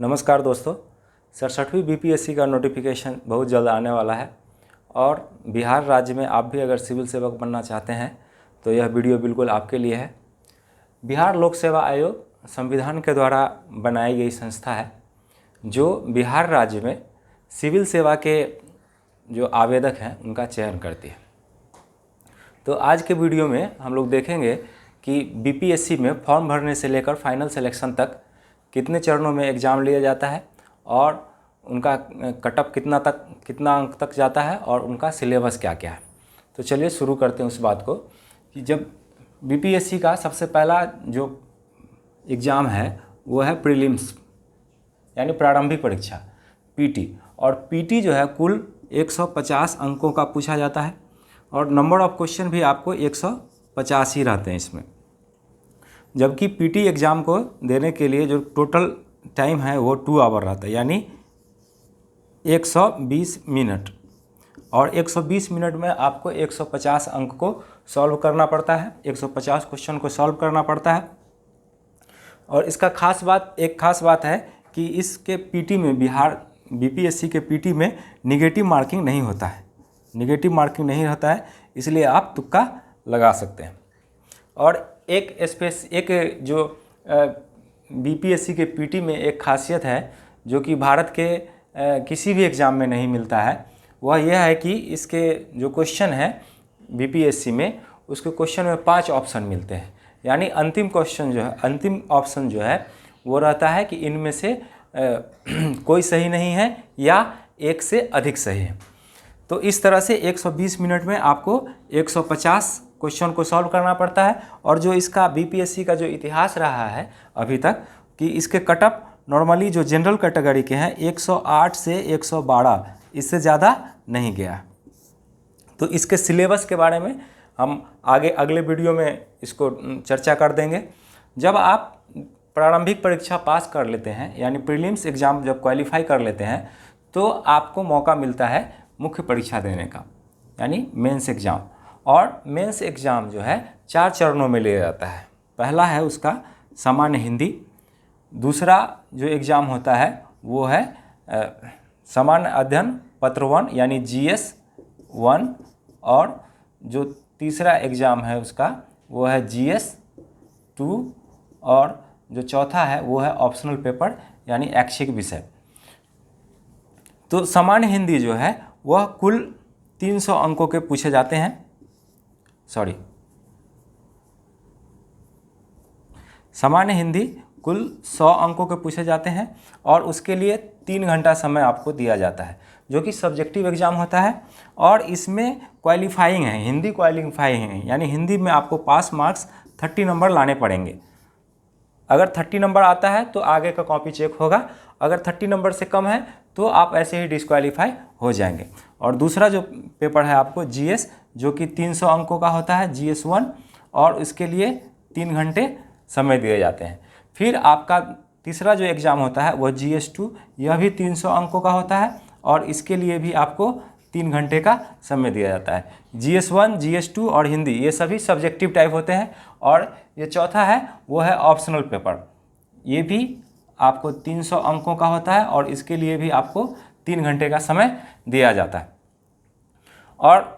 नमस्कार दोस्तों, 67वीं बीपीएससी का नोटिफिकेशन बहुत जल्द आने वाला है और बिहार राज्य में आप भी अगर सिविल सेवक बनना चाहते हैं तो यह वीडियो बिल्कुल आपके लिए है। बिहार लोक सेवा आयोग संविधान के द्वारा बनाई गई संस्था है जो बिहार राज्य में सिविल सेवा के जो आवेदक हैं उनका चयन करती है। तो आज के वीडियो में हम लोग देखेंगे कि बीपीएससी में फॉर्म भरने से लेकर फाइनल सिलेक्शन तक कितने चरणों में एग्ज़ाम लिया जाता है और उनका कटअप कितना अंक तक जाता है और उनका सिलेबस क्या क्या है। तो चलिए शुरू करते हैं उस बात को कि जब बीपीएससी का सबसे पहला जो एग्ज़ाम है वो है प्रीलिम्स यानी प्रारंभिक परीक्षा पीटी, और पीटी जो है कुल 150 अंकों का पूछा जाता है और नंबर ऑफ क्वेश्चन भी आपको 150 ही रहते हैं इसमें। जबकि पीटी एग्ज़ाम को देने के लिए जो टोटल टाइम है वो 2 आवर रहता है यानी 120 मिनट, और 120 मिनट में आपको 150 अंक को सॉल्व करना पड़ता है, 150 क्वेश्चन को सॉल्व करना पड़ता है। और इसका एक खास बात है कि इसके पीटी में बिहार बीपीएससी के पीटी में निगेटिव मार्किंग नहीं होता है, निगेटिव मार्किंग नहीं रहता है, इसलिए आप तुक्का लगा सकते हैं। और एक जो बीपीएससी के पीटी में एक खासियत है जो कि भारत के किसी भी एग्ज़ाम में नहीं मिलता है, वह यह है कि इसके जो क्वेश्चन है बीपीएससी में उसके क्वेश्चन में 5 ऑप्शन मिलते हैं, यानी अंतिम ऑप्शन जो है वो रहता है कि इनमें से कोई सही नहीं है या एक से अधिक सही है। तो इस तरह से 120 मिनट में आपको 150 क्वेश्चन को सॉल्व करना पड़ता है। और जो इसका बीपीएससी का जो इतिहास रहा है अभी तक कि इसके कटअप नॉर्मली जो जनरल कैटेगरी के हैं 108 से 112, इससे ज़्यादा नहीं गया। तो इसके सिलेबस के बारे में हम अगले वीडियो में इसको चर्चा कर देंगे। जब आप प्रारंभिक परीक्षा पास कर लेते हैं यानी प्रीलिम्स एग्ज़ाम जब क्वालिफाई कर लेते हैं तो आपको मौका मिलता है मुख्य परीक्षा देने का यानी मेंस एग्ज़ाम। और मेंस एग्ज़ाम जो है 4 चरणों में लिया जाता है। पहला है उसका सामान्य हिंदी, दूसरा जो एग्ज़ाम होता है वो है सामान्य अध्ययन पत्र 1 यानी GS 1, और जो तीसरा एग्ज़ाम है उसका वो है GS 2, और जो चौथा है वो है ऑप्शनल पेपर यानी ऐच्छिक विषय। तो सामान्य हिंदी जो है वह कुल 300 अंकों के पूछे जाते हैं, सामान्य हिंदी कुल 100 अंकों के पूछे जाते हैं और उसके लिए 3 घंटा समय आपको दिया जाता है जो कि सब्जेक्टिव एग्ज़ाम होता है। और इसमें क्वालिफाइंग है, हिंदी क्वालिफाइंग है यानी हिंदी में आपको पास मार्क्स 30 नंबर लाने पड़ेंगे। अगर 30 नंबर आता है तो आगे का कॉपी चेक होगा, अगर 30 नंबर से कम है तो आप ऐसे ही डिस्क्वालीफाई हो जाएंगे। और दूसरा जो पेपर है आपको GS जो कि 300 अंकों का होता है GS 1, और इसके लिए 3 घंटे समय दिए जाते हैं। फिर आपका तीसरा जो एग्ज़ाम होता है वह GS 2, यह भी 300 अंकों का होता है और इसके लिए भी आपको 3 घंटे का समय दिया जाता है। GS 1, GS 2 और हिंदी ये सभी सब्जेक्टिव टाइप होते हैं। और ये चौथा है वो है ऑप्शनल पेपर, ये भी आपको 300 अंकों का होता है और इसके लिए भी आपको 3 घंटे का समय दिया जाता है। और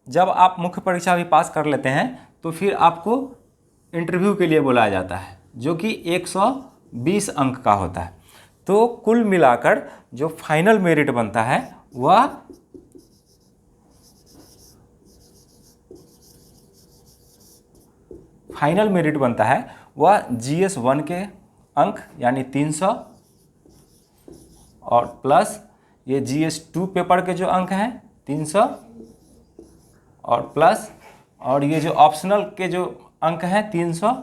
जब आप मुख्य परीक्षा भी पास कर लेते हैं तो फिर आपको इंटरव्यू के लिए बुलाया जाता है जो कि 120 अंक का होता है। तो कुल मिलाकर जो फाइनल मेरिट बनता है वह GS 1 के अंक यानी 300, और प्लस ये GS 2 पेपर के जो अंक हैं 300, और प्लस और ये जो ऑप्शनल के जो अंक हैं 300,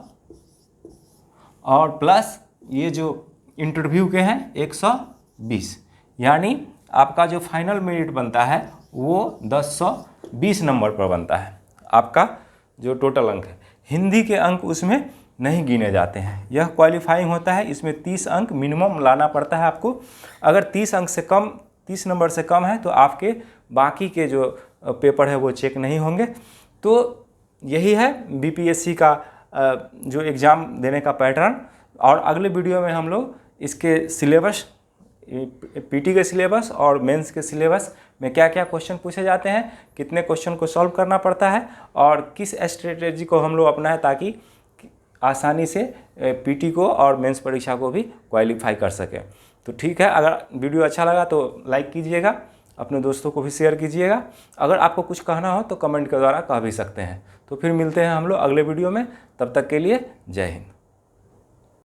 और प्लस ये जो इंटरव्यू के हैं 120, यानी आपका जो फाइनल मेरिट बनता है वो 1020 नंबर पर बनता है आपका जो टोटल अंक है। हिंदी के अंक उसमें नहीं गिने जाते हैं, यह क्वालिफाइंग होता है, इसमें 30 अंक मिनिमम लाना पड़ता है आपको। अगर 30 नंबर से कम है तो आपके बाकी के जो पेपर है वो चेक नहीं होंगे। तो यही है बीपीएससी का जो एग्ज़ाम देने का पैटर्न। और अगले वीडियो में हम लोग इसके सिलेबस, पीटी के सिलेबस और मेंस के सिलेबस में क्या क्या क्वेश्चन पूछे जाते हैं, कितने क्वेश्चन को सॉल्व करना पड़ता है और किस स्ट्रेटेजी को हम लोग अपनाएं ताकि आसानी से पीटी को और मेंस परीक्षा को भी क्वालिफाई कर सकें। तो ठीक है, अगर वीडियो अच्छा लगा तो लाइक कीजिएगा, अपने दोस्तों को भी शेयर कीजिएगा। अगर आपको कुछ कहना हो तो कमेंट के द्वारा कह भी सकते हैं। तो फिर मिलते हैं हम लोग अगले वीडियो में, तब तक के लिए जय हिंद।